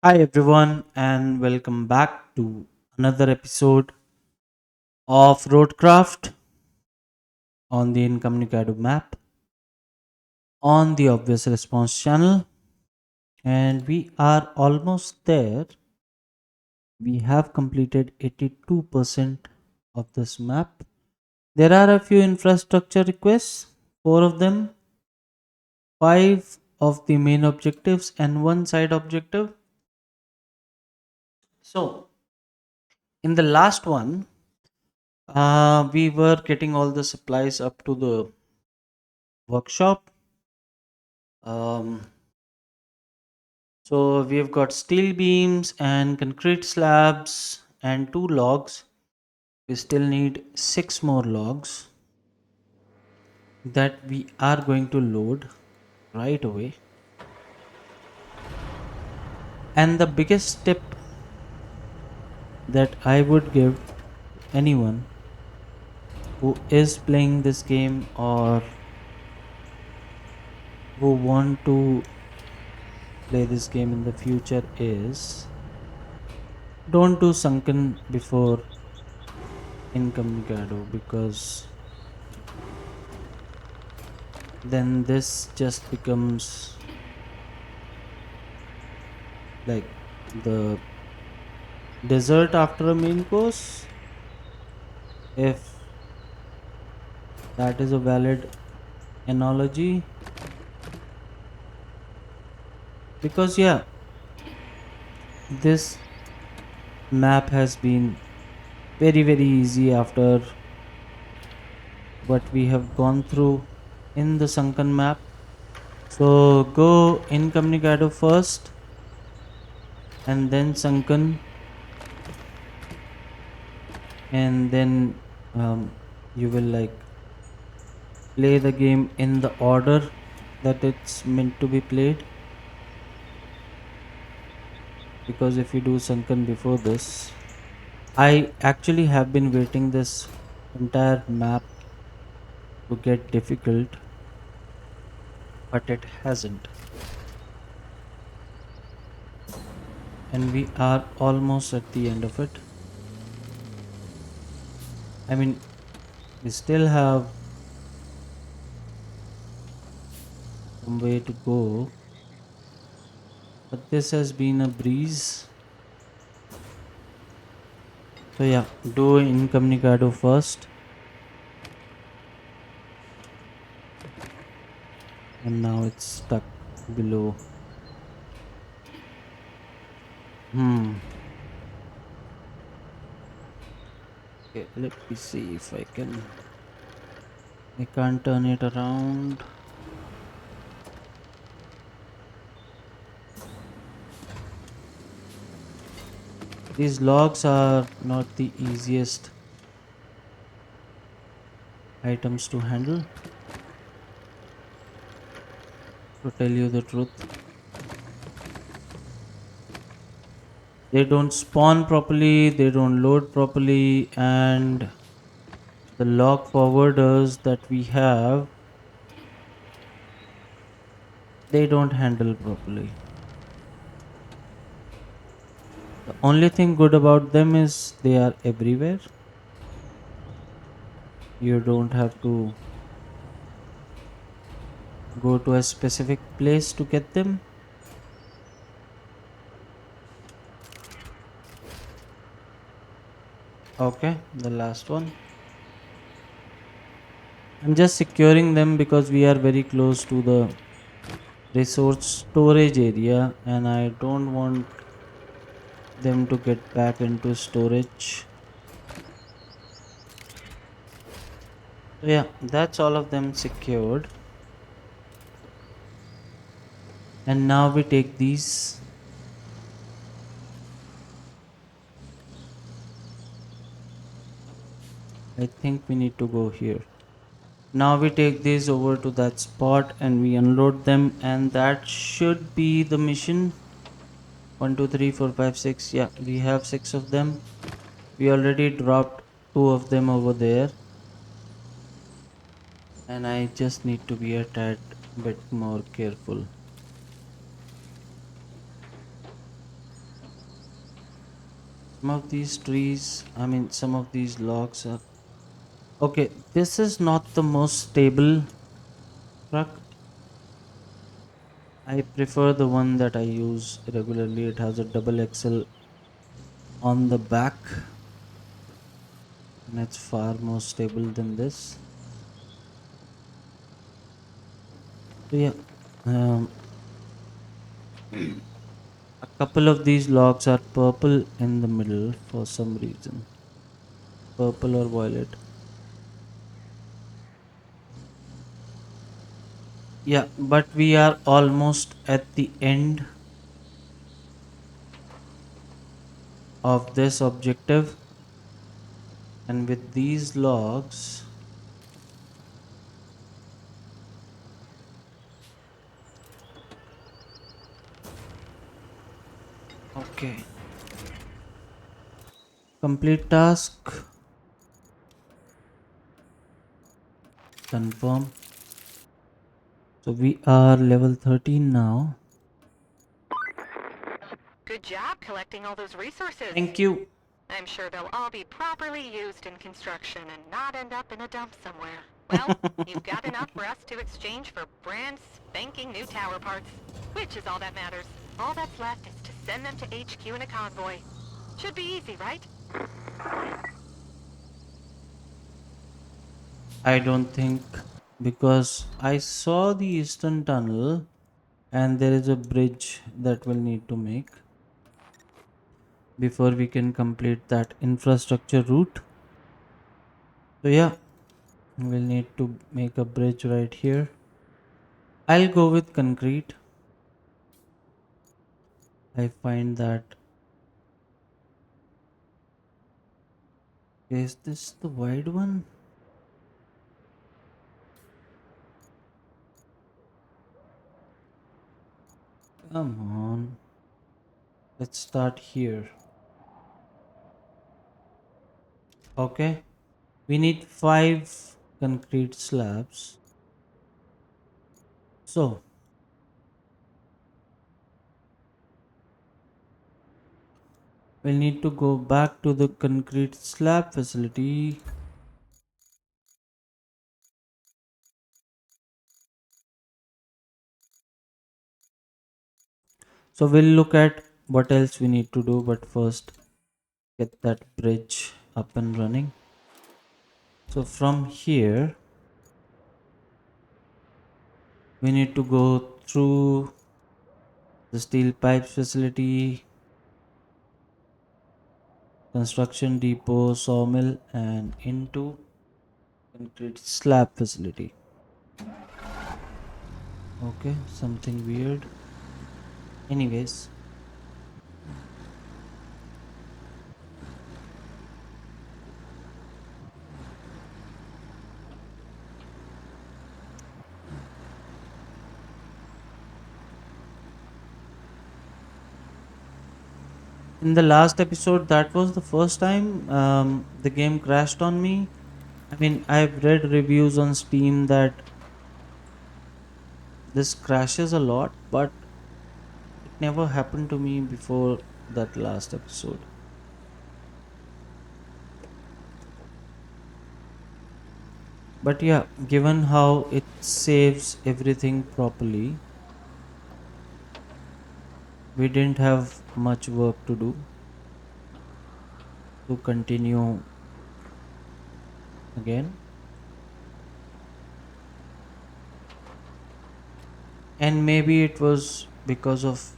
Hi everyone and welcome back to another episode of RoadCraft on the Incommunicado map on the Obvious Response channel, and we are almost there. We have completed 82% of this map. There are a few infrastructure requests, 4 of them, 5 of the main objectives and one side objective. So, in the last one, we were getting all the supplies up to the workshop. Um, so we've got steel beams and concrete slabs and 2 logs. We still need 6 more logs that we are going to load right away. And the biggest tip that I would give anyone who is playing this game or who want to play this game in the future is don't do sunken before incommunicado, because then this just becomes like the dessert after a main course, if that is a valid analogy. Because yeah, this map has been very easy after what we have gone through in the sunken map. So go incommunicado first and then sunken, and then you will like play the game in the order that it's meant to be played. Because if you do sunken before this, I actually have been waiting this entire map to get difficult, but it hasn't, and we are almost at the end of it. I mean, we still have some way to go, but this has been a breeze. So yeah, do incommunicado first, and now it's stuck below. Hmm. Okay, let me see if I can. I can't turn it around. These logs are not the easiest items to handle, to tell you the truth. They don't spawn properly, they don't load properly, and the log forwarders that we have, they don't handle properly. The only thing good about them is they are everywhere. You don't have to go to a specific place to get them. Okay, the last one. I'm just securing them because we are very close to the resource storage area and I don't want them to get back into storage. So yeah, that's all of them secured. And now we take these. I think we need to go here. Now we take these over to that spot and we unload them, and that should be the mission. 1, 2, 3, 4, 5, 6. Yeah, we have 6 of them. We already dropped 2 of them over there. And I just need to be a tad bit more careful. Some of these trees, I mean, some of these logs are. Okay, this is not the most stable truck. I prefer the one that I use regularly. It has a double axle on the back and it's far more stable than this. So, yeah, um, a couple of these logs are purple in the middle for some reason. Purple or violet. Yeah, but we are almost at the end of this objective, and with these logs, okay, complete task, confirm. So we are level 13 now. Good job collecting all those resources. Thank you. I'm sure they'll all be properly used in construction and not end up in a dump somewhere. Well, you've got enough for us to exchange for brand spanking new tower parts, which is all that matters. All that's left is to send them to HQ in a convoy. Should be easy, right? I don't think, because I saw the eastern tunnel and there is a bridge that we'll need to make before we can complete that infrastructure route. So yeah, we'll need to make a bridge right here. I'll go with concrete. I find that, is this the wide one? Come on. Let's start here. Okay. We need 5 concrete slabs. So we'll need to go back to the concrete slab facility. So we'll look at what else we need to do, but first get that bridge up and running. So from here, we need to go through the steel pipes facility, construction depot, sawmill, and into concrete slab facility. Okay, something weird. Anyways, in the last episode, that was the first time the game crashed on me. I mean, I've read reviews on Steam that this crashes a lot, but it never happened to me before that last episode. But yeah, given how it saves everything properly, we didn't have much work to do to continue again. And maybe it was because of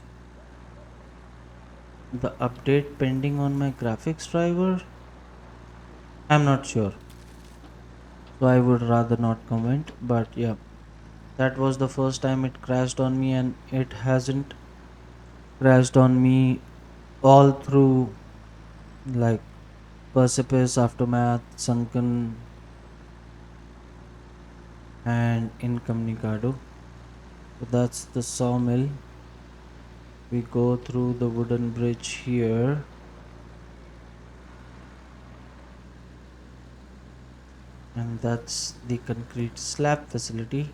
the update pending on my graphics driver. I'm not sure. So I would rather not comment. But yeah, that was the first time it crashed on me, and it hasn't crashed on me all through, like, Precipice, Aftermath, Sunken, and Incommunicado. So that's the sawmill. We go through the wooden bridge here, and that's the concrete slab facility.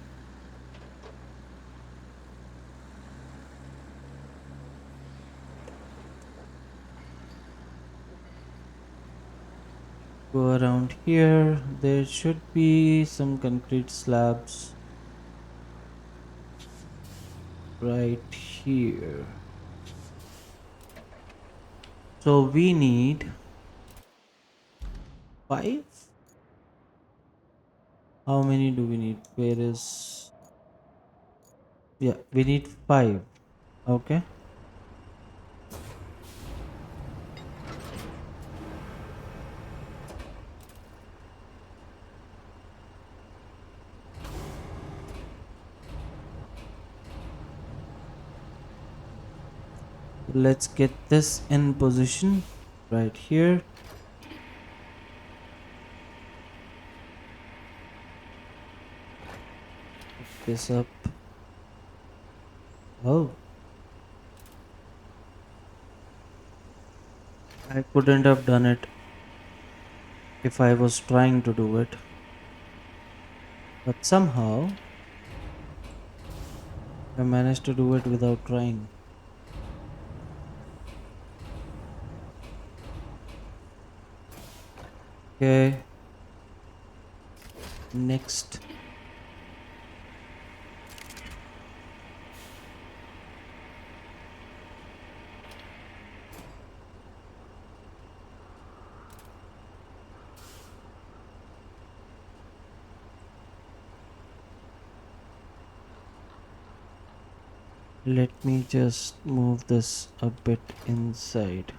Go around here. There should be some concrete slabs right here. So we need five. How many do we need? Where is. Yeah, we need five. Okay. Let's get this in position right here. Pick this up. Oh, I couldn't have done it if I was trying to do it. But somehow I managed to do it without trying. Okay, next. Let me just move this a bit inside.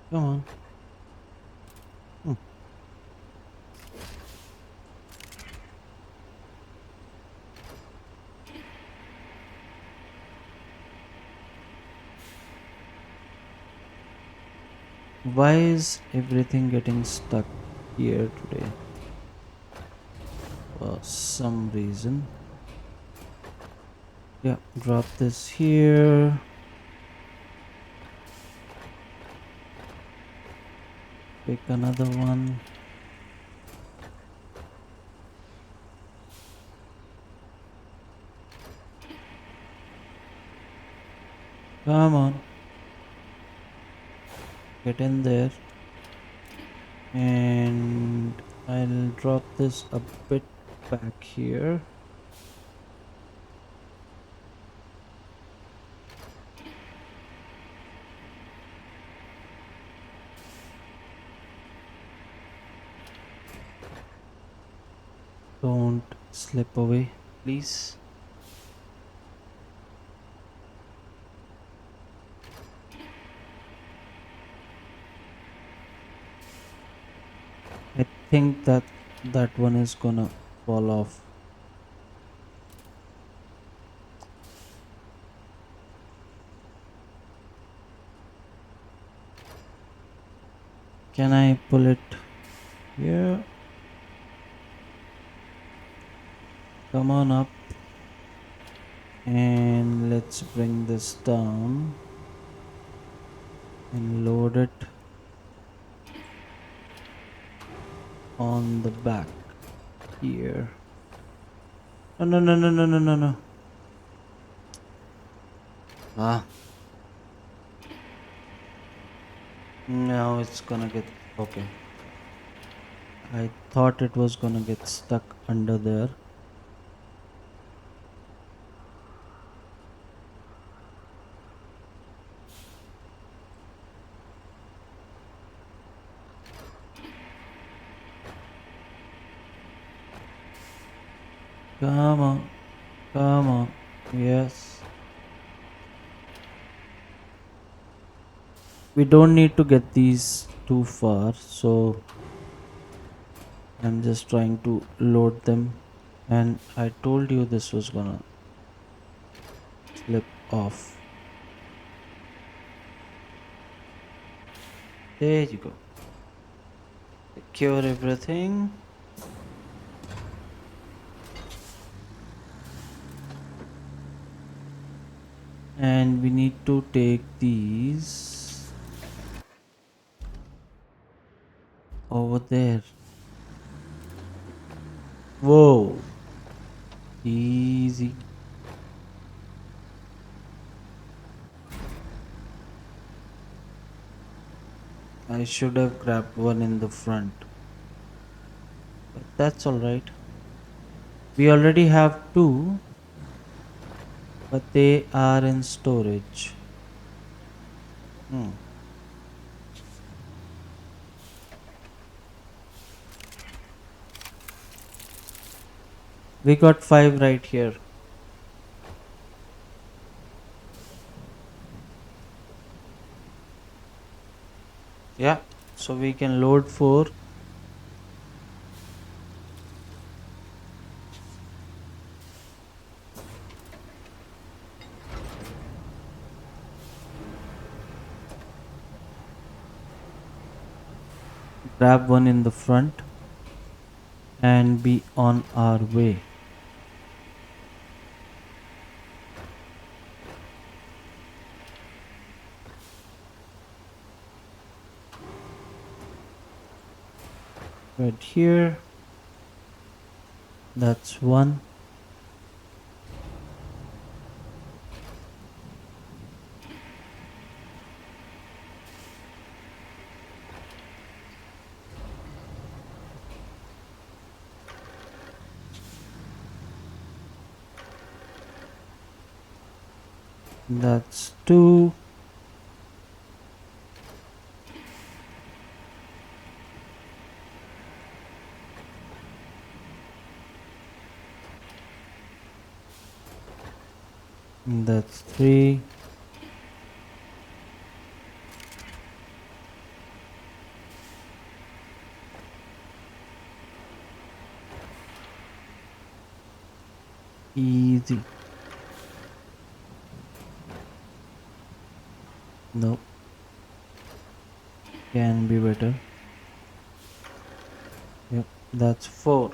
Come on. Hmm. Why is everything getting stuck here today? For some reason. Yeah, drop this here. Pick another one. Come on. Get in there. And I'll drop this a bit back here. Don't slip away, please. I think that one is gonna fall off. Can I pull it here? Come on up. And let's bring this down and load it on the back here. No, no, no, no, no, no, no, no. Ah, now it's gonna get okay. I thought it was gonna get stuck under there. Come on, come on. Yes. We don't need to get these too far, so I'm just trying to load them. And I told you this was gonna slip off. There you go. Secure everything. And we need to take these over there. Whoa. Easy. I should have grabbed one in the front, but that's alright. We already have two, but they are in storage. Hmm. We got five right here. Yeah, so we can load four, grab one in the front, and be on our way. Right here, that's one. That's two. That's three. Easy. No, can be better. Yep, that's four.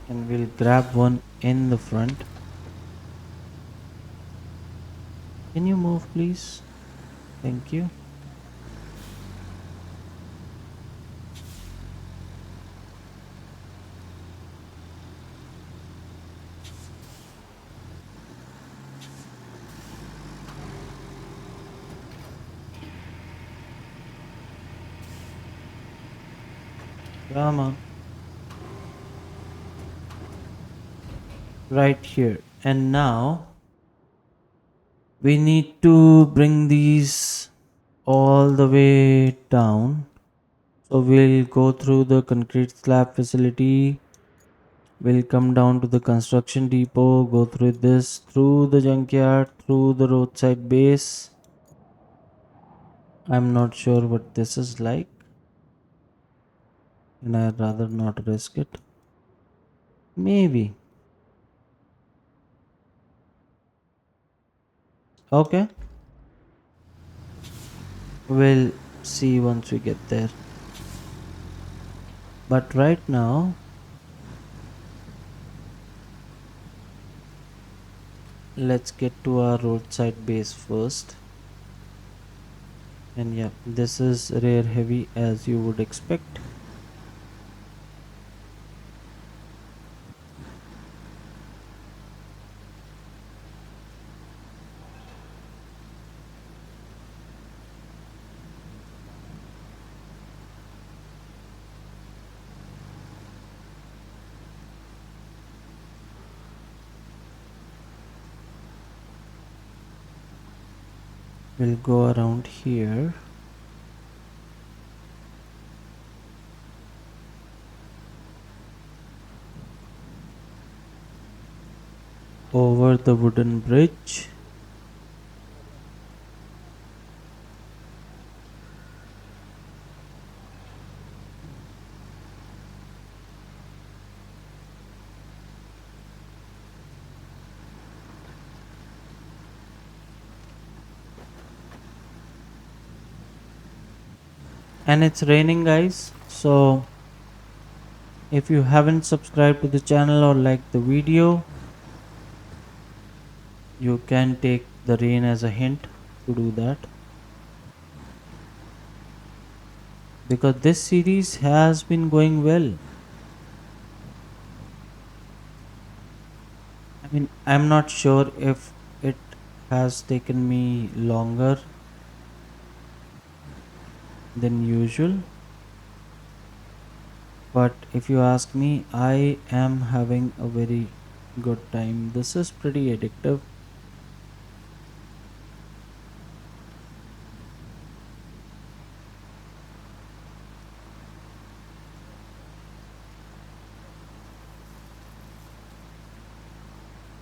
And we'll grab one in the front. Can you move, please? Thank you. Come on. Right here. And now we need to bring these all the way down. So we'll go through the concrete slab facility. We'll come down to the construction depot, go through this, through the junkyard, through the roadside base. I'm not sure what this is like, and I'd rather not risk it. Maybe. Okay, we'll see once we get there. But right now, let's get to our roadside base first. And yeah, this is rare heavy as you would expect. We'll go around here. Over the wooden bridge. And it's raining, guys, so if you haven't subscribed to the channel or liked the video, you can take the rain as a hint to do that, because this series has been going well. I mean, I'm not sure if it has taken me longer than usual. But if you ask me, I am having a very good time. This is pretty addictive.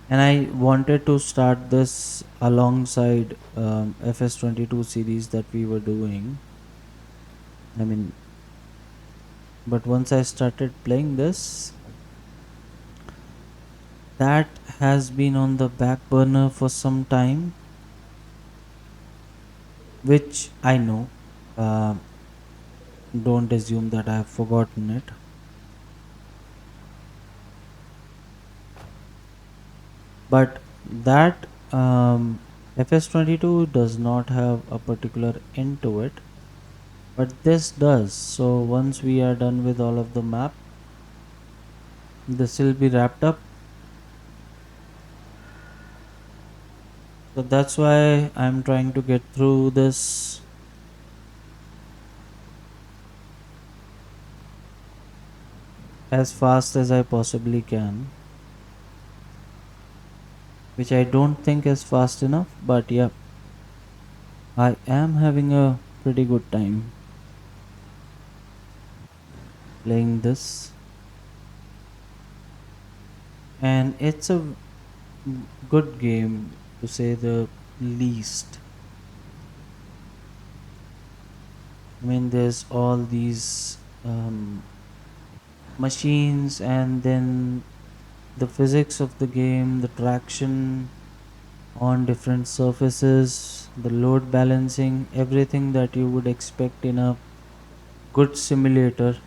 And I wanted to start this alongside FS22 series that we were doing. I mean, but once I started playing this, that has been on the back burner for some time, which I know. Um don't assume that I have forgotten it. But that FS22 does not have a particular end to it, but this does. So once we are done with all of the map, this will be wrapped up. So that's why I'm trying to get through this as fast as I possibly can, which I don't think is fast enough, but yeah, I am having a pretty good time playing this, and it's a good game to say the least. I mean, there's all these machines, and then the physics of the game, the traction on different surfaces, the load balancing, everything that you would expect in a good simulator,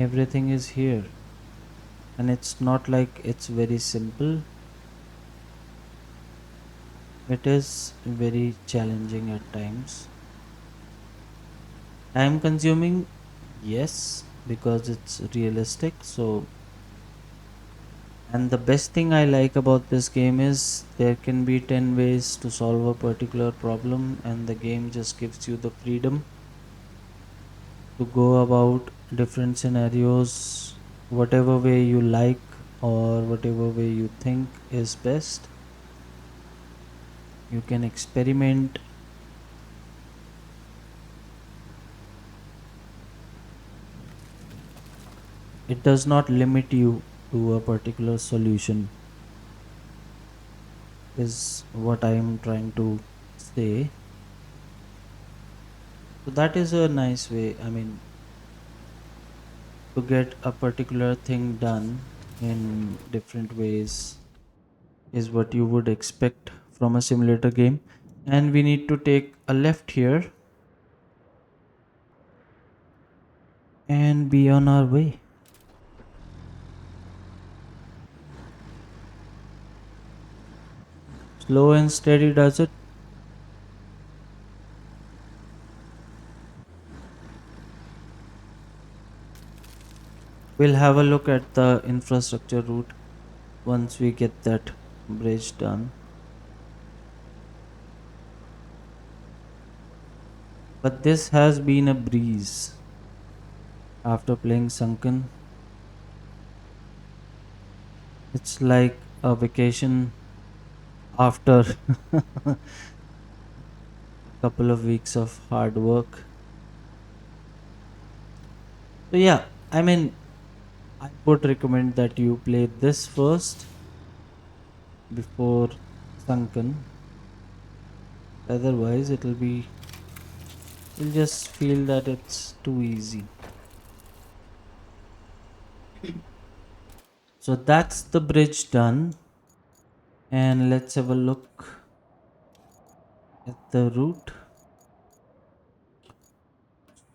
everything is here. And it's not like it's very simple, it is very challenging at times. Time consuming, yes, because it's realistic. So, and the best thing I like about this game is there can be 10 ways to solve a particular problem, and the game just gives you the freedom to go about different scenarios whatever way you like or whatever way you think is best. You can experiment. It does not limit you to a particular solution, is what I am trying to say. So that is a nice way, I mean, to get a particular thing done in different ways is what you would expect from a simulator game. And we need to take a left here and be on our way. Slow and steady does it. We'll have a look at the infrastructure route once we get that bridge done. But this has been a breeze after playing Sunken. It's like a vacation after a couple of weeks of hard work. So, yeah, I mean, I would recommend that you play this first before Sunken. Otherwise, you'll just feel that it's too easy. So that's the bridge done. And let's have a look at the route.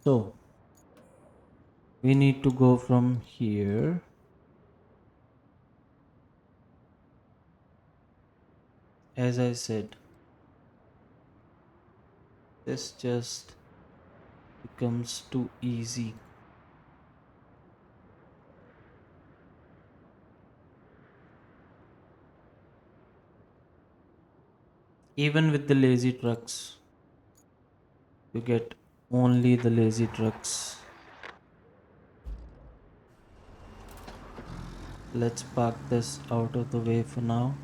So we need to go from here. As I said, this just becomes too easy. Even with the lazy trucks, you get only the lazy trucks. Let's park this out of the way for now.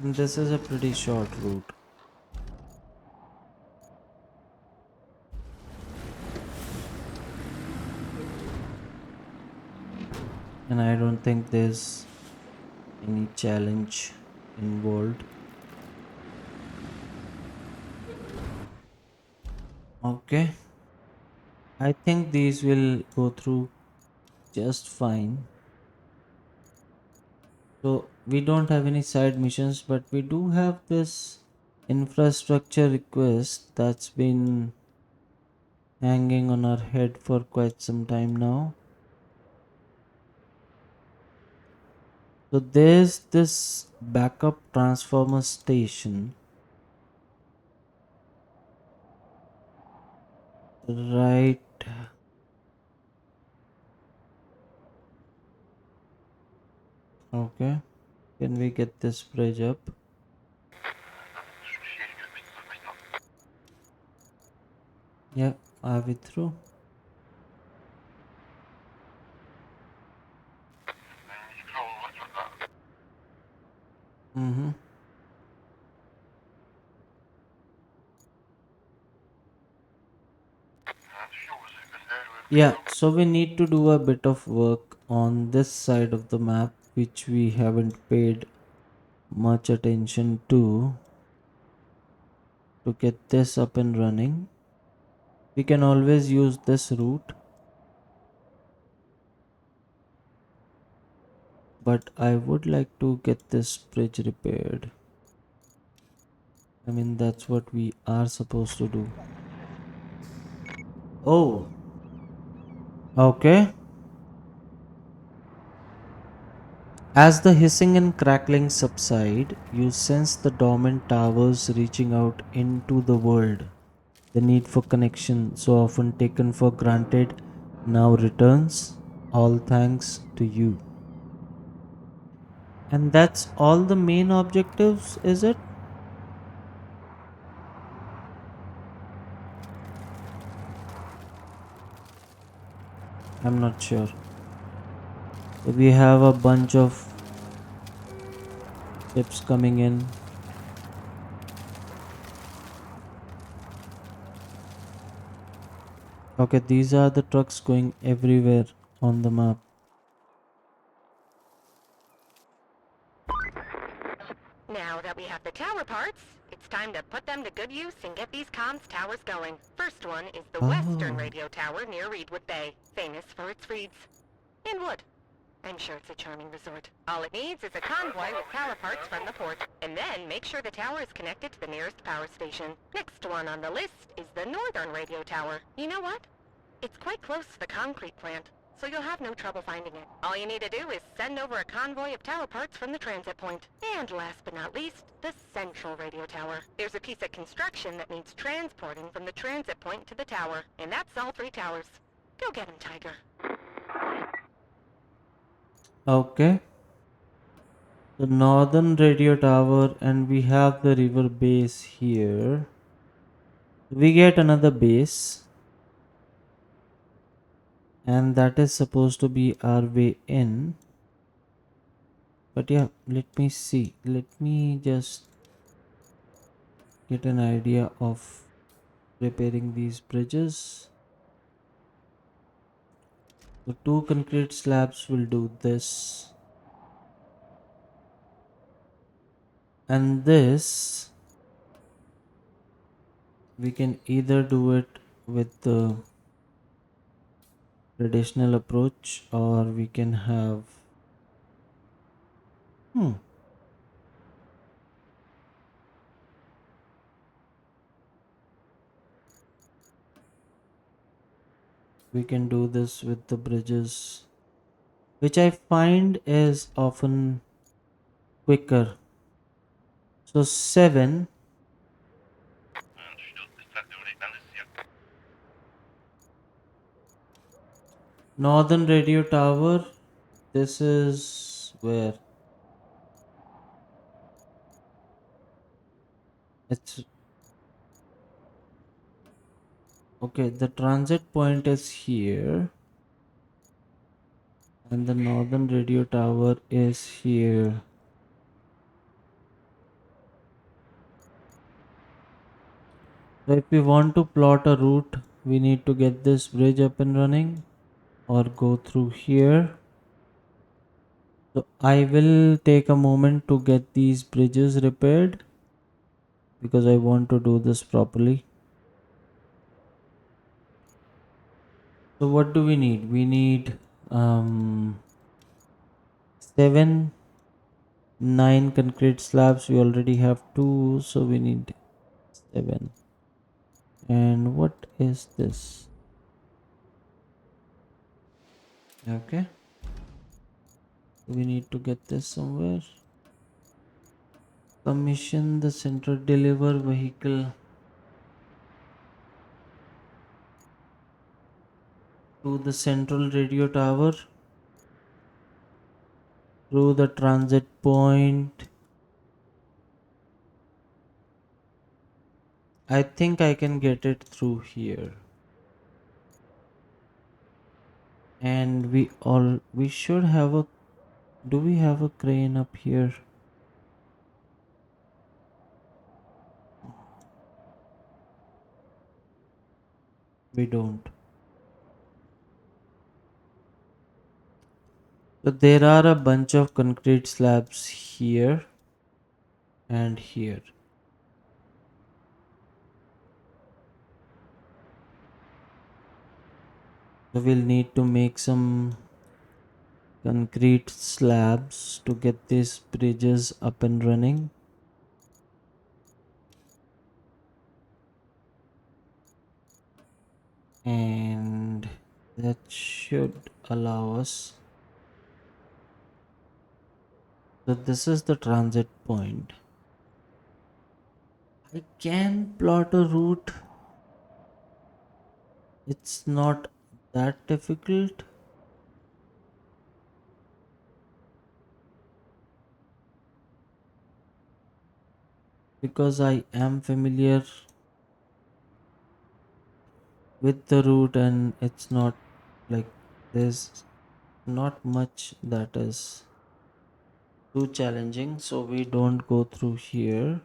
And this is a pretty short route. And I don't think there's any challenge involved. Okay, I think these will go through just fine. So we don't have any side missions, but we do have this infrastructure request that's been hanging on our head for quite some time now. So there's this backup transformer station right. Okay, can we get this bridge up? Yeah, are we through? Mm-hmm. Yeah, so we need to do a bit of work on this side of the map, which we haven't paid much attention to get this up and running. We can always use this route, but I would like to get this bridge repaired. I mean, that's what we are supposed to do. Oh, okay. As the hissing and crackling subside, you sense the dormant towers reaching out into the world. The need for connection, so often taken for granted, now returns, all thanks to you. And that's all the main objectives, is it? I'm not sure. So we have a bunch of ships coming in. Okay, these are the trucks going everywhere on the map. Now that we have the tower parts, it's time to put them to good use and get these comms towers going. First one is the Western Oh, Radio Tower near Reedwood Bay, famous for its reeds. In wood. I'm sure it's a charming resort. All it needs is a convoy with tower parts from the port. And then make sure the tower is connected to the nearest power station. Next one on the list is the Northern Radio Tower. You know what? It's quite close to the concrete plant, so you'll have no trouble finding it. All you need to do is send over a convoy of tower parts from the transit point. And last but not least, the Central Radio Tower. There's a piece of construction that needs transporting from the transit point to the tower, and that's all three towers. Go get 'em, Tiger. okay. The northern radio tower, and we have the river base here. We get another base, and that is supposed to be our way in. But yeah, let me see. Let me just get an idea of repairing these bridges. The two concrete slabs will do this. And this, we can either do it with the traditional approach, or we can have. Hmm, we can do this with the bridges, which I find is often quicker. So 7, Northern Radio Tower. This is where? Okay, the transit point is here, and the northern radio tower is here. So if we want to plot a route, we need to get this bridge up and running or go through here. So I will take a moment to get these bridges repaired because I want to do this properly. So what do we need? We need 7, 9 concrete slabs. We already have 2, so we need 7. And what is this? Okay, we need to get this somewhere. Commission the central deliver vehicle to the central radio tower through the transit point. I think I can get it through here. And we should have a, do we have a crane up here? We don't. So there are a bunch of concrete slabs here and here. So we'll need to make some concrete slabs to get these bridges up and running. And that should allow us. So this is the transit point. I can plot a route. It's not that difficult because I am familiar with the route and it's not like there's not much that is too challenging. So we don't go through here,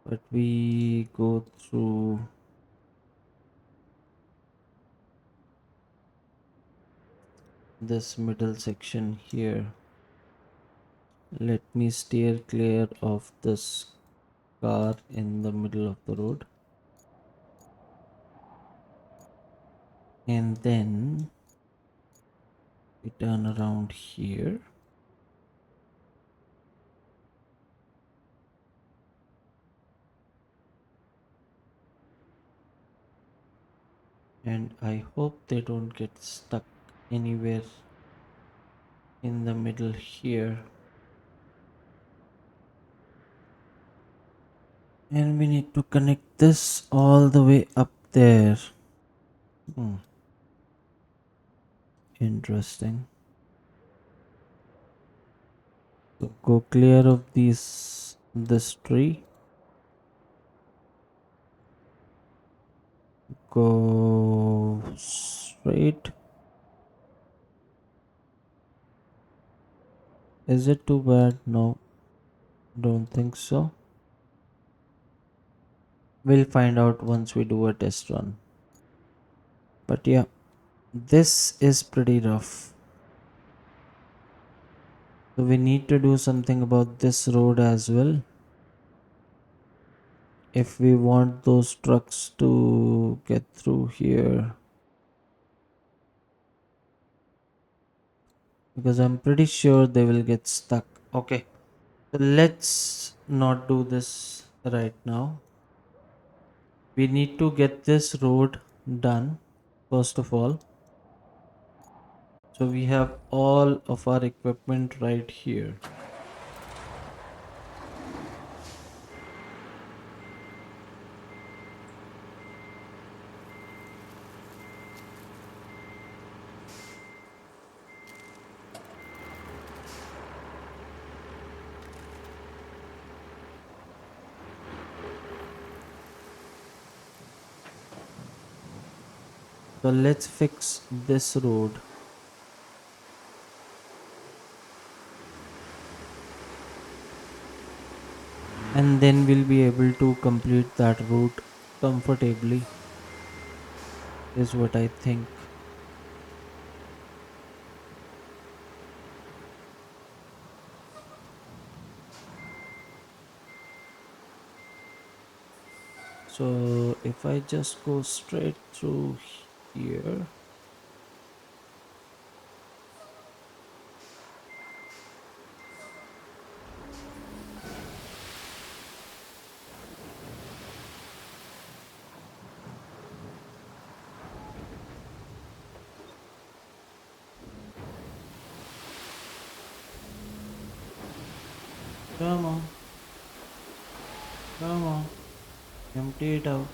but we go through this middle section here. Let me steer clear of this car in the middle of the road. And then we turn around here. And I hope they don't get stuck anywhere in the middle here. And we need to connect this all the way up there. Hmm, interesting. So go clear of this tree. Go straight. Is it too bad? No, don't think so. We'll find out once we do a test run. But yeah, this is pretty rough. So we need to do something about this road as well. If we want those trucks to get through here. Because I'm pretty sure they will get stuck. Okay, so let's not do this right now. We need to get this road done first of all. So we have all of our equipment right here. So let's fix this road, and then we'll be able to complete that route comfortably, is what I think. So if I just go straight through here, come on, come on, empty it out.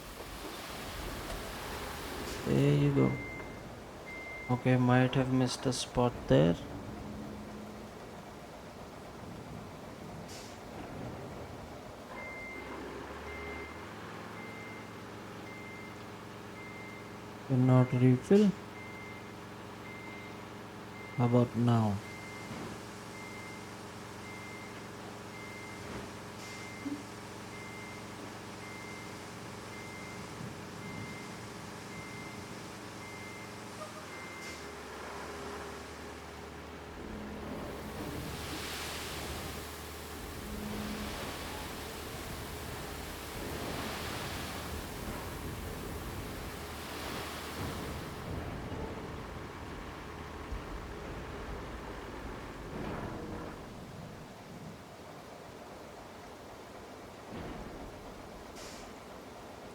There you go. Okay, might have missed a spot there. Cannot refill. How about now?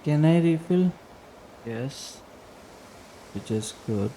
Can I refill? Yes, which is good.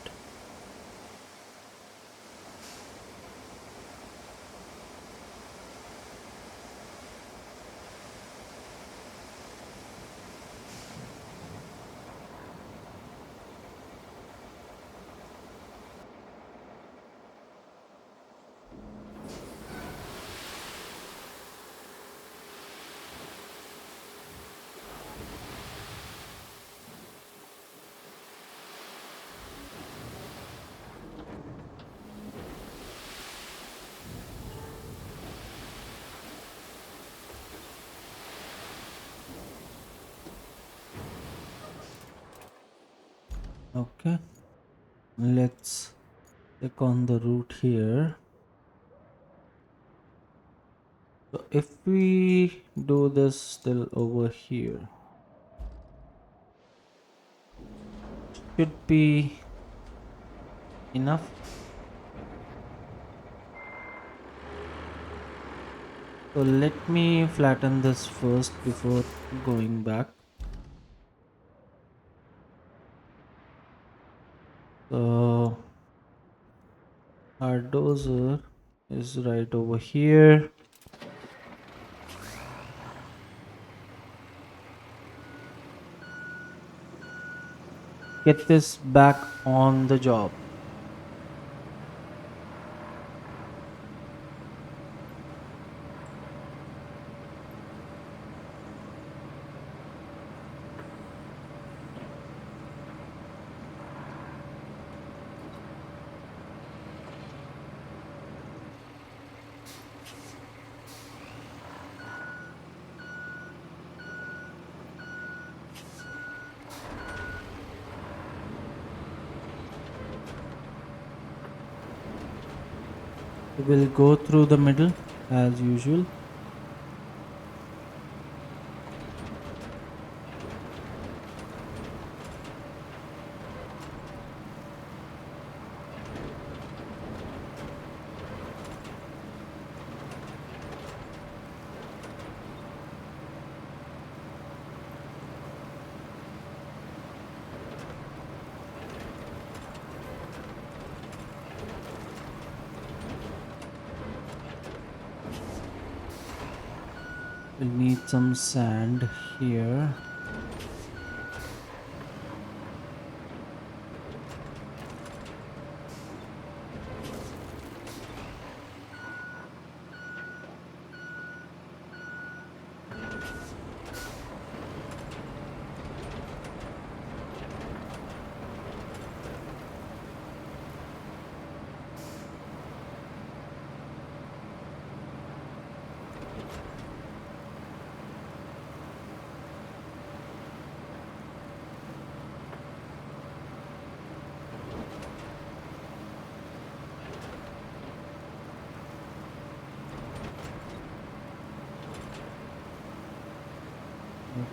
Okay, let's click on the route here. So if we do this still over here, should be enough. So let me flatten this first before going back. So our dozer is right over here. Get this back on the job. We'll go through the middle as usual. We'll need some sand here.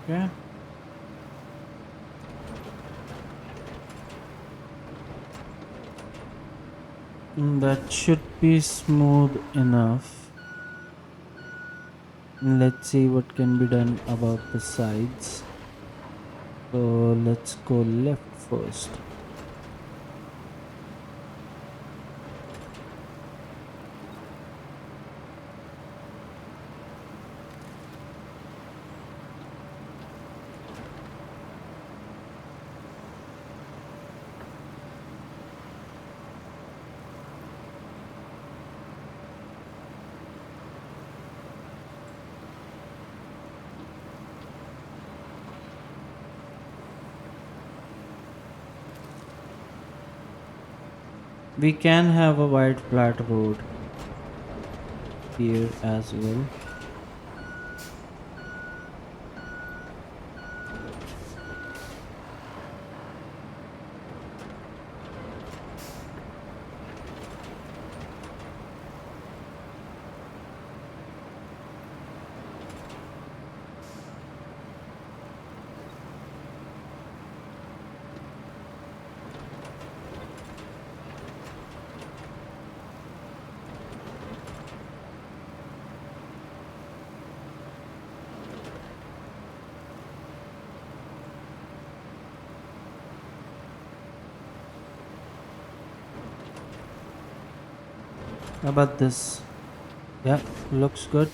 Okay. That should be smooth enough. Let's see what can be done about the sides. So let's go left first. We can have a wide flat road here as well. How about this? Yeah, looks good.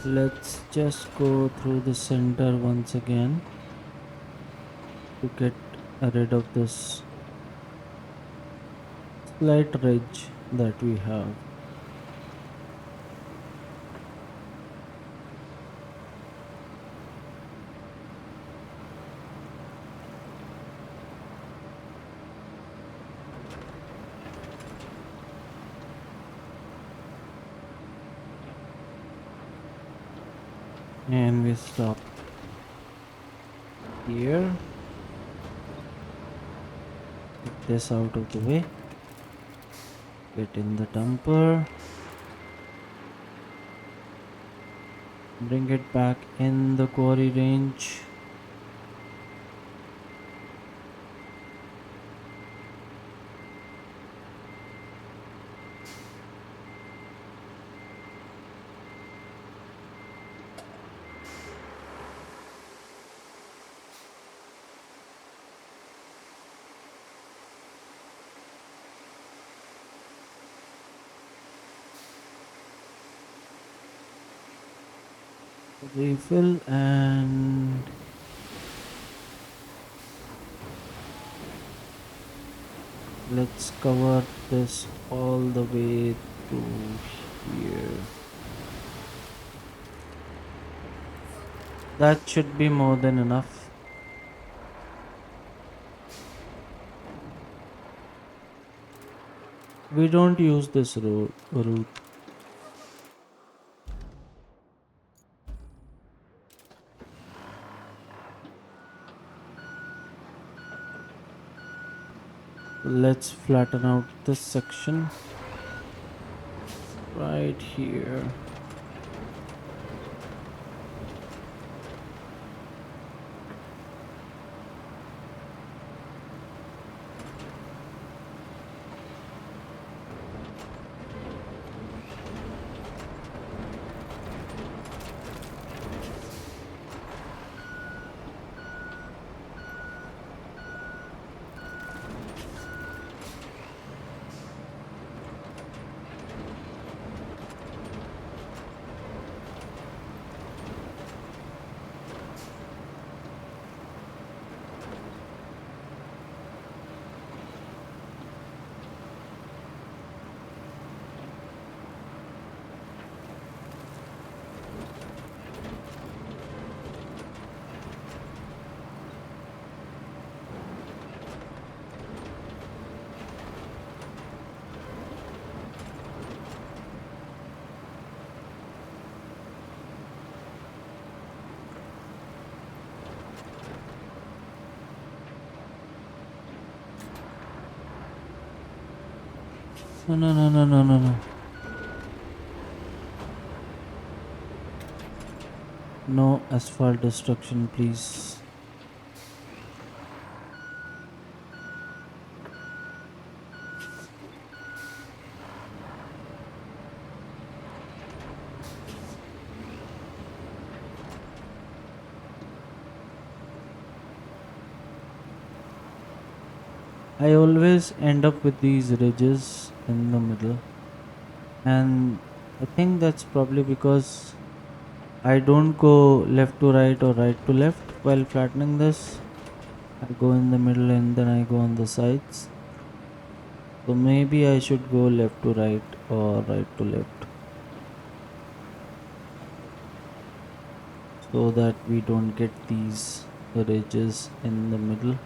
Let's just go through the center once again to get rid of this slight ridge that we have. And we stop here. Get this out of the way. Get in the dumper. Bring it back in the quarry range. Refill and let's cover this all the way to here. That should be more than enough. We don't use this route. Let's flatten out this section right here. No, no, no, no, no, no, no. No asphalt destruction, please. I always end up with these ridges in the middle, and I think that's probably because I don't go left to right or right to left while flattening this. I go in the middle and then I go on the sides. So maybe I should go left to right or right to left so that we don't get these ridges in the middle.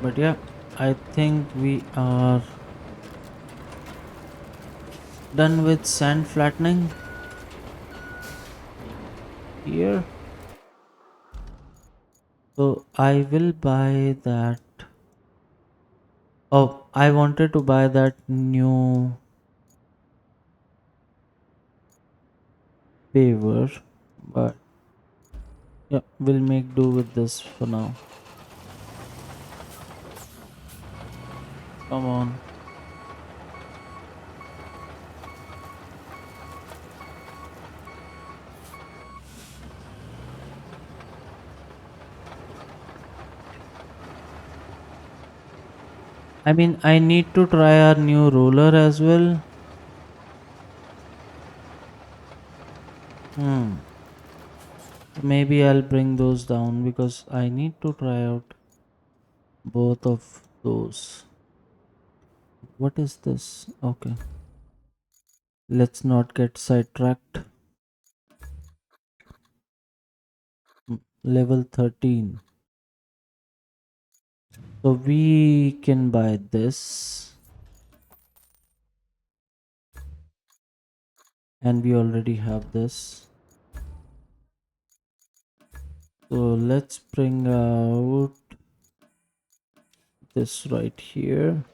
But yeah, I think we are done with sand flattening here. So I will buy that. Oh, I wanted to buy that new paver, but yeah, we'll make do with this for now. Come on. I mean, I need to try our new roller as well. Hmm. Maybe I'll bring those down because I need to try out both of those. What is this? Okay. Let's not get sidetracked. Level 13. So we can buy this. And we already have this. So let's bring out this right here.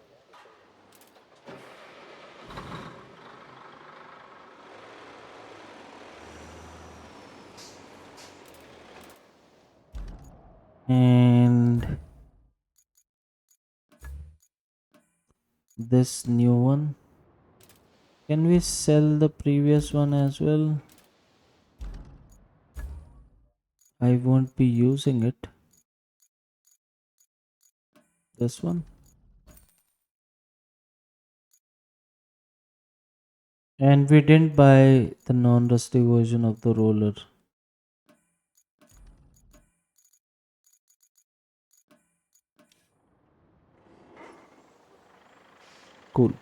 And this new one. Can we sell the previous one as well? I won't be using it. This one. And we didn't buy the non-rusty version of the roller. Cool.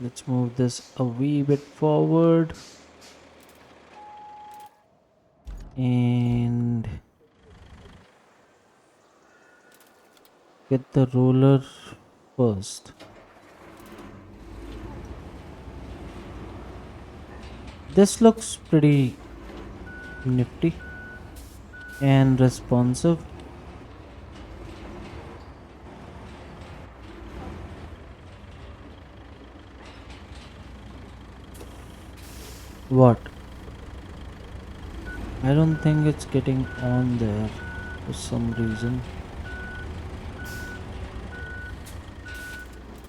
Let's move this a wee bit forward. And get the roller first. This looks pretty nifty and responsive. What? I don't think it's getting on there for some reason.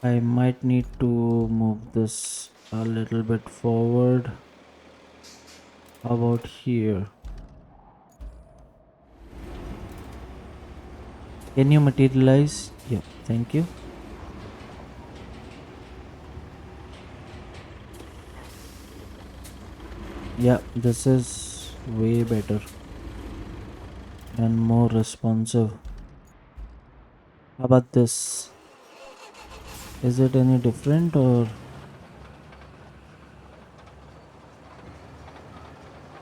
I might need to move this a little bit forward. How about here? Can you materialize? Yeah, thank you. Yeah, this is way better and more responsive. How about this? Is it any different or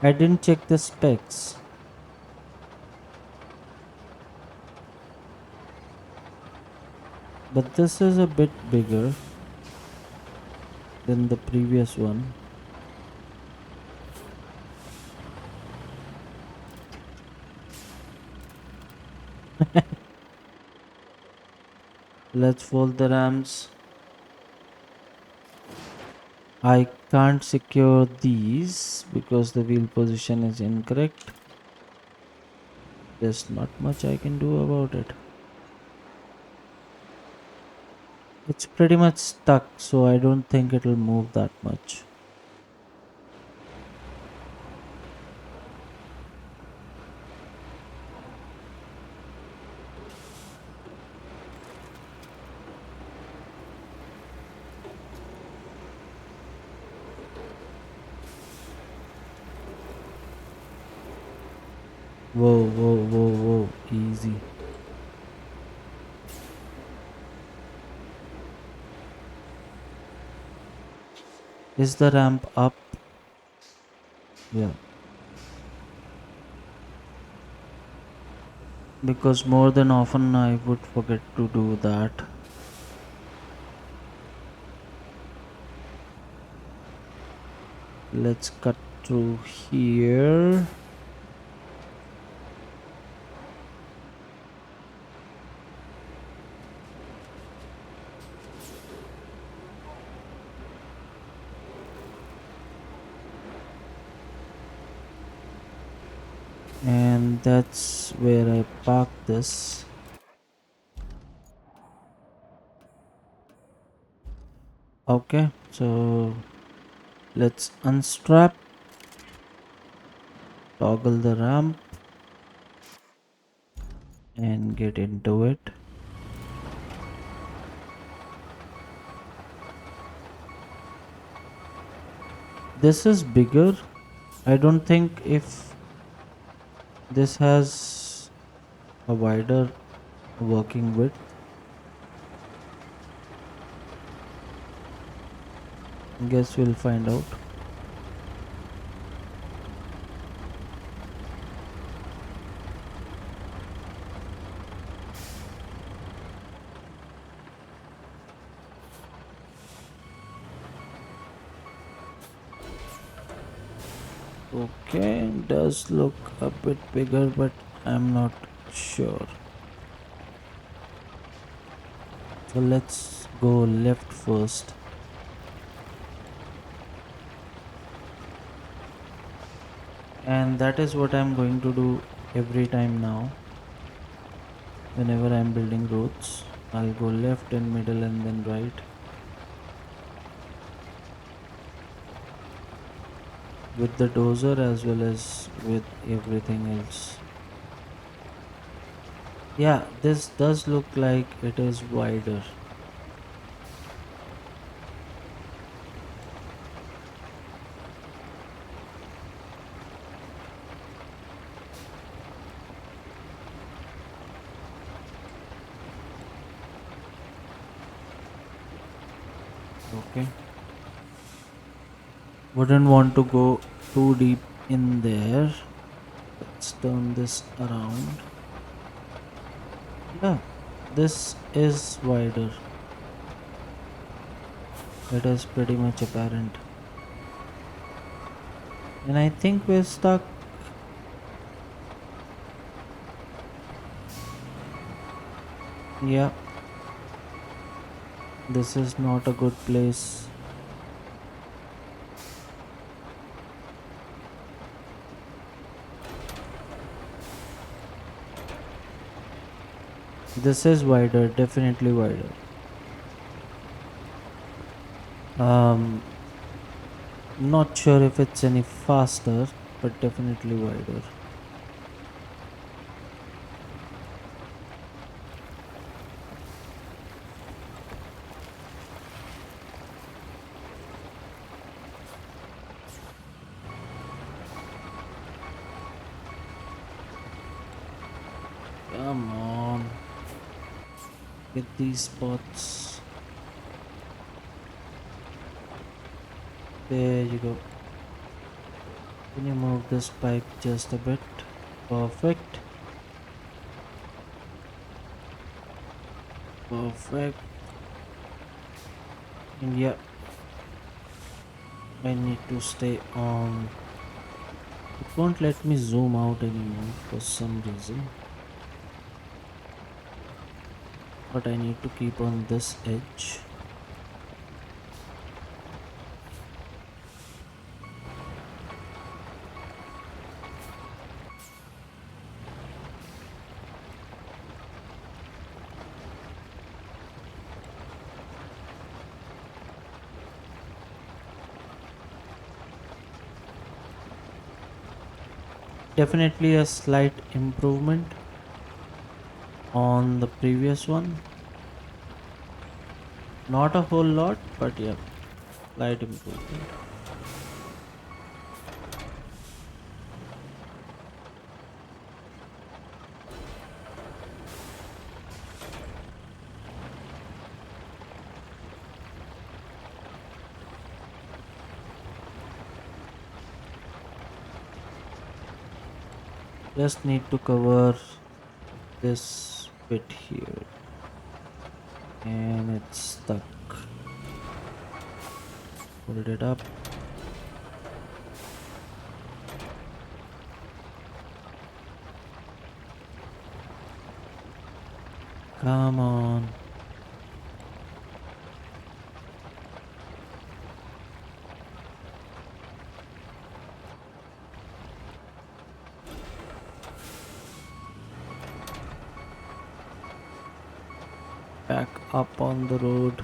I didn't check the specs, but this is a bit bigger than the previous one. let's fold the rams. I can't secure these because the wheel position is incorrect. There's not much I can do about it. It's pretty much stuck, so I don't think it'll move that much. Whoa, whoa, whoa, whoa. Easy. Is the ramp up? Yeah. Because more than often I would forget to do that. Let's cut through here. And that's where I park this. Okay, so let's unstrap, toggle the ramp, and get into it. This is bigger. I don't think if this has a wider working width. Guess we'll find out. Okay, does look a bit bigger, but I'm not sure. So let's go left first. And that is what I'm going to do every time now. Whenever I'm building roads, I'll go left and middle and then right. With the dozer as well as with everything else. Yeah, this does look like it is wider. Okay. Wouldn't want to go too deep in there. Let's turn this around. Yeah, this is wider. It is pretty much apparent. And I think we're stuck. Yeah, this is not a good place. This is wider, definitely wider. Um, Not sure if it's any faster, but definitely wider. Come on. Get these spots. There you go. Can you move this pipe just a bit? Perfect. Perfect. And yeah, I need to stay on. It won't let me zoom out anymore for some reason. but I need to keep on this edge. Definitely a slight improvement on the previous one. Not a whole lot, but yeah, slight improvement. Just need to cover this bit here, and it's stuck. Hold it up. Come on. Back up on the road.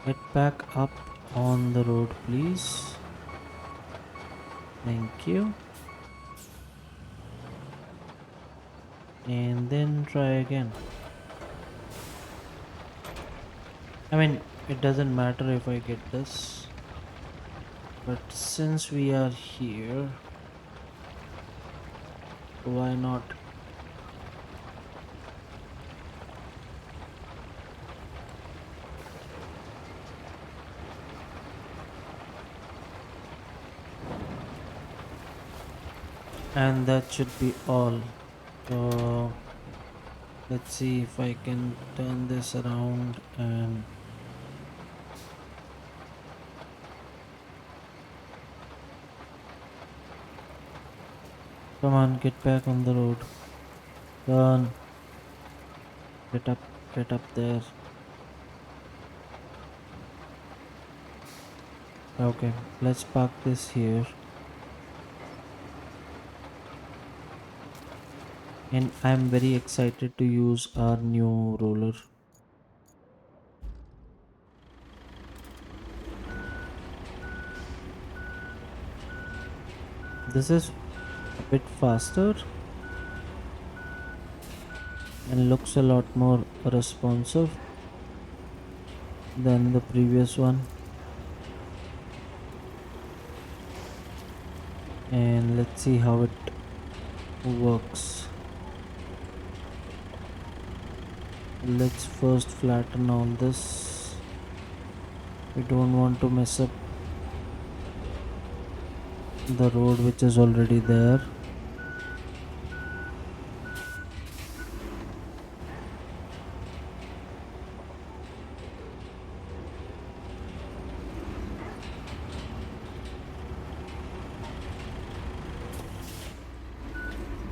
Get back up on the road, please. Thank you. And then try again. I mean, it doesn't matter if I get this, but since we are here, why not? And that should be all. So let's see if I can turn this around and come on, get back on the road. Turn, get up there. Okay, let's park this here. And I'm very excited to use our new roller. This is a bit faster and looks a lot more responsive than the previous one. And let's see how it works. Let's first flatten all this. We don't want to mess up the road which is already there.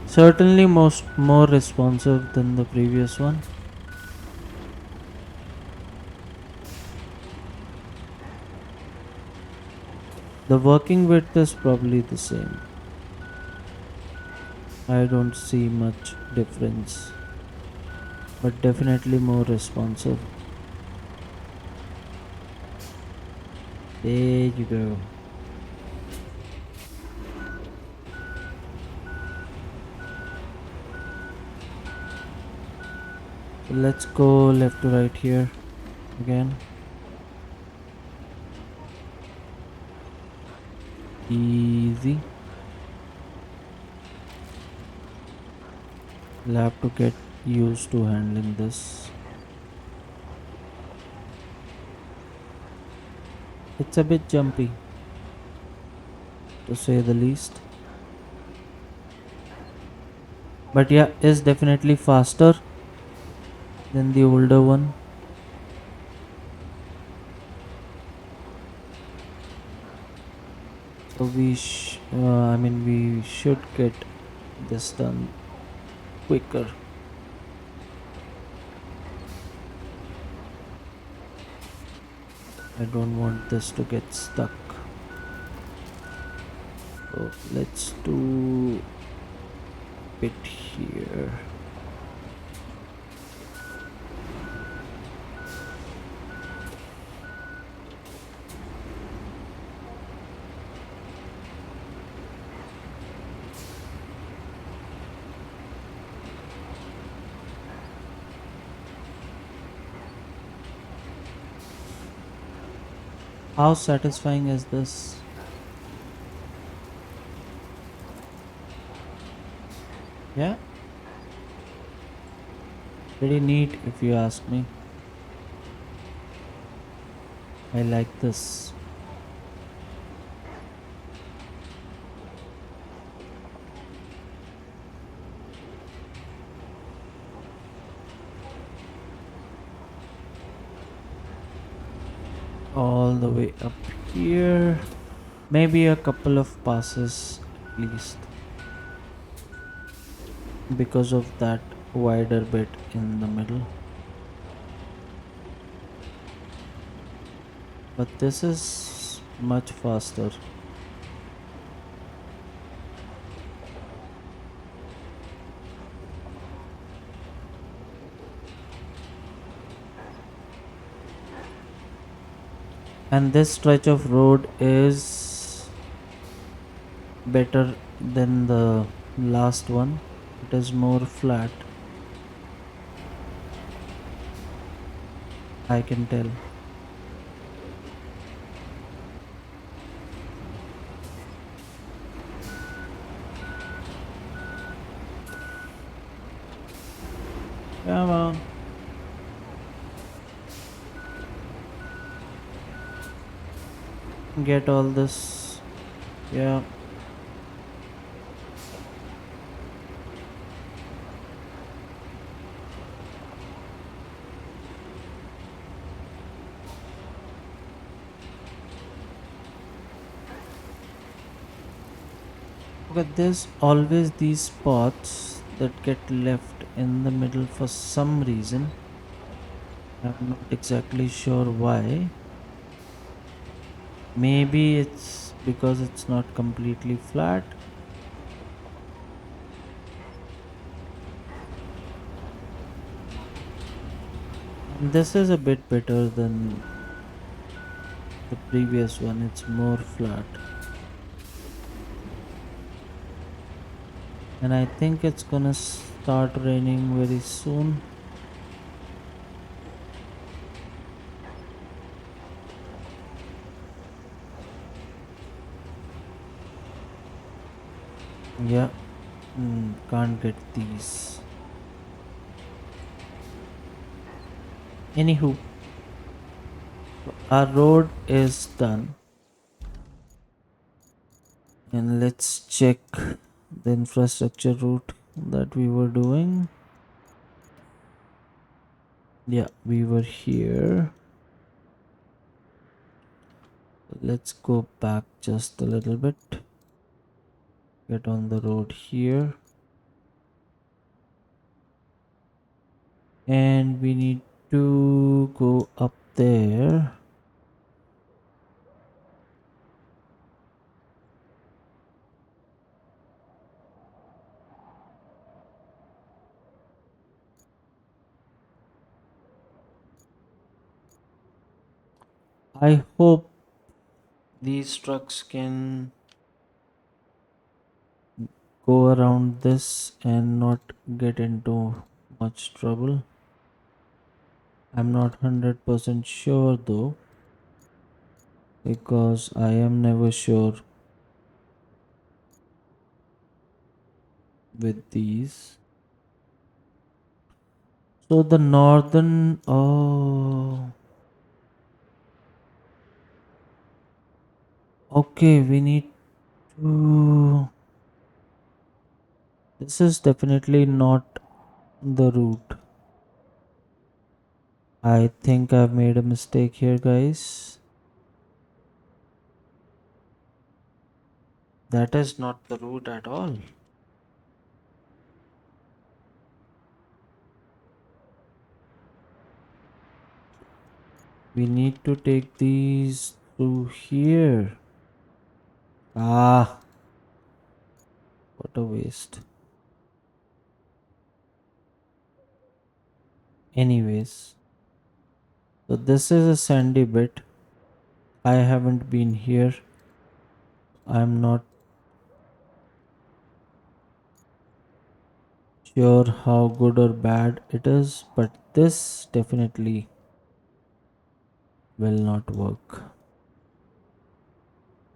Certainly most more responsive than the previous one. The working width is probably the same. I don't see much difference, but definitely more responsive. There you go. So let's go left to right here again. Easy. We'll have to get used to handling this. It's a bit jumpy, to say the least. But yeah, is definitely faster than the older one. So we should get this done quicker. I don't want this to get stuck. So let's do it here. How satisfying is this? Yeah, pretty neat if you ask me. I like this. All the way up here. Maybe a couple of passes at least because of that wider bit in the middle. But this is much faster. And this stretch of road is better than the last one. It is more flat, I can tell. Come on, get all this. Yeah. Okay, there's always these spots that get left in the middle for some reason. I'm not exactly sure why. Maybe it's because it's not completely flat. And this is a bit better than the previous one, it's more flat. And I think it's gonna start raining very soon. Yeah, can't get these. Anywho, our road is done. And let's check the infrastructure route that we were doing. Yeah, we were here. Let's go back just a little bit. Get on the road here. And we need to go up there. I hope these trucks can go around this and not get into much trouble. I'm not 100% sure though, because I am never sure with these. So the northern, oh, okay, we need to. This is definitely not the route. I think I've made a mistake here, guys. That is not the route at all. We need to take these through here. Ah, what a waste. Anyways, so this is a sandy bit. I haven't been here. I'm not sure how good or bad it is, but this definitely will not work.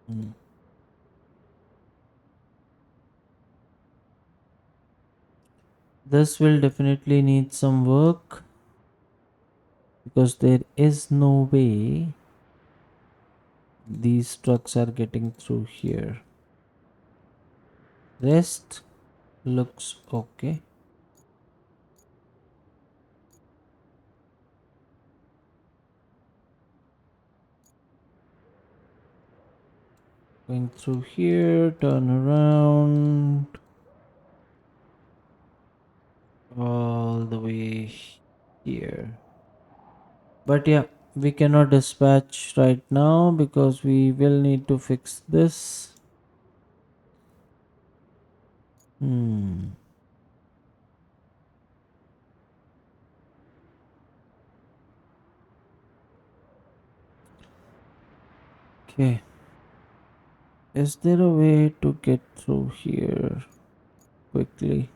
Hmm. This will definitely need some work because there is no way these trucks are getting through here. Rest looks okay. Going through here, turn around all the way here. But yeah, we cannot dispatch right now because we will need to fix this. Hmm. Okay. Is there a way to get through here quickly?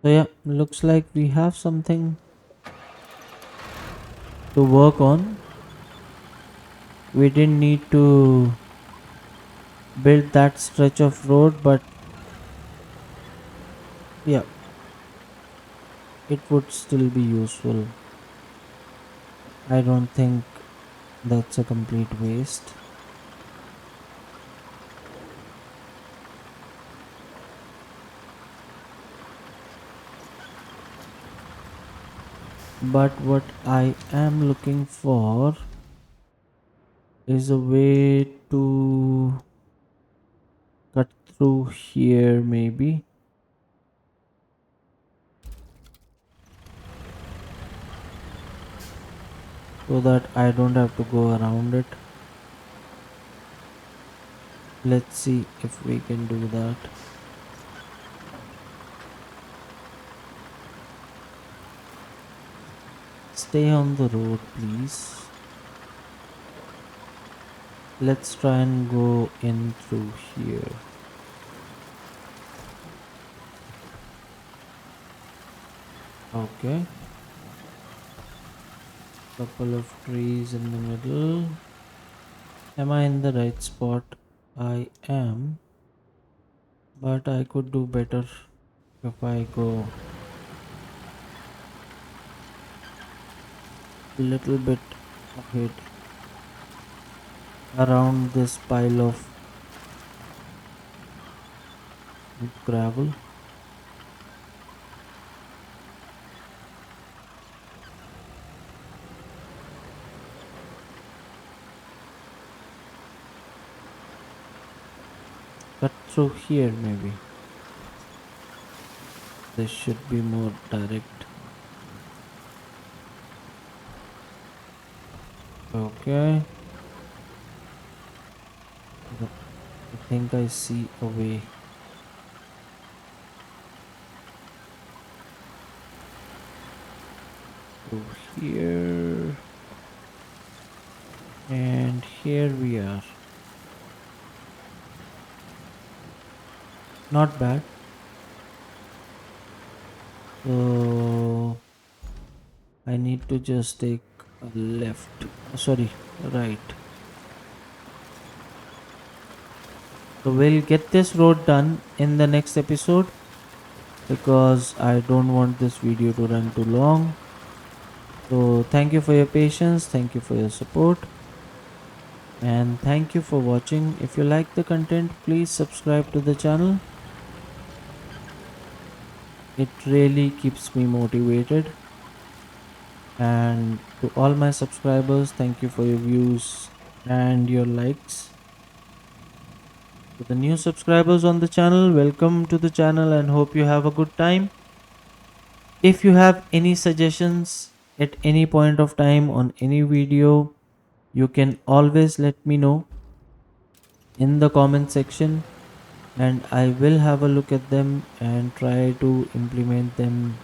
So yeah, looks like we have something to work on. We didn't need to build that stretch of road, but yeah, it would still be useful. I don't think that's a complete waste. But what I am looking for is a way to cut through here, maybe, so that I don't have to go around it. Let's see if we can do that. Stay on the road, please. Let's try and go in through here. Okay. Couple of trees in the middle. Am I in the right spot? I am, but I could do better if I go a little bit ahead around this pile of gravel. Cut through here, maybe. This should be more direct. Okay. I think I see a way. Through here. And here we are. Not bad. So I need to just take a left. Sorry, right. So we'll get this road done in the next episode because I don't want this video to run too long. So thank you for your patience, thank you for your support, and thank you for watching. If you like the content, please subscribe to the channel. It really keeps me motivated. And to all my subscribers, thank you for your views and your likes. To the new subscribers on the channel, welcome to the channel and hope you have a good time. If you have any suggestions at any point of time on any video, you can always let me know in the comment section and I will have a look at them and try to implement them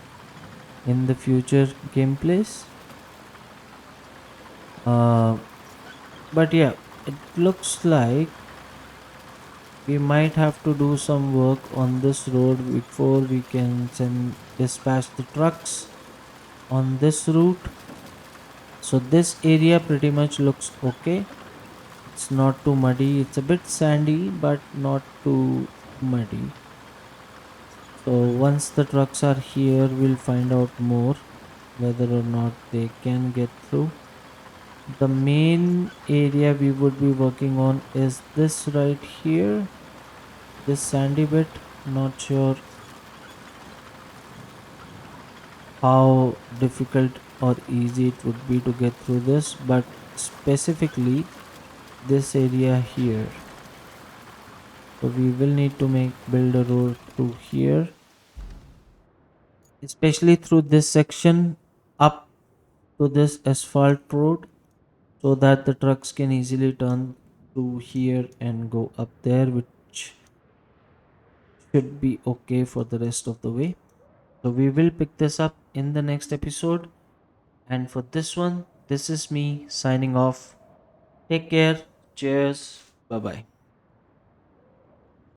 in the future gameplays. Uh, but yeah, it looks like we might have to do some work on this road before we can send dispatch the trucks on this route. So this area pretty much looks okay. It's not too muddy. It's a bit sandy, but not too muddy. So once the trucks are here, we'll find out more whether or not they can get through. The main area we would be working on is this right here, this sandy bit. Not sure how difficult or easy it would be to get through this, but specifically this area here. So we will need to build a road through here, especially through this section up to this asphalt road, so that the trucks can easily turn through here and go up there, which should be okay for the rest of the way. So we will pick this up in the next episode. And for this one, this is me signing off. Take care. Cheers. Bye bye.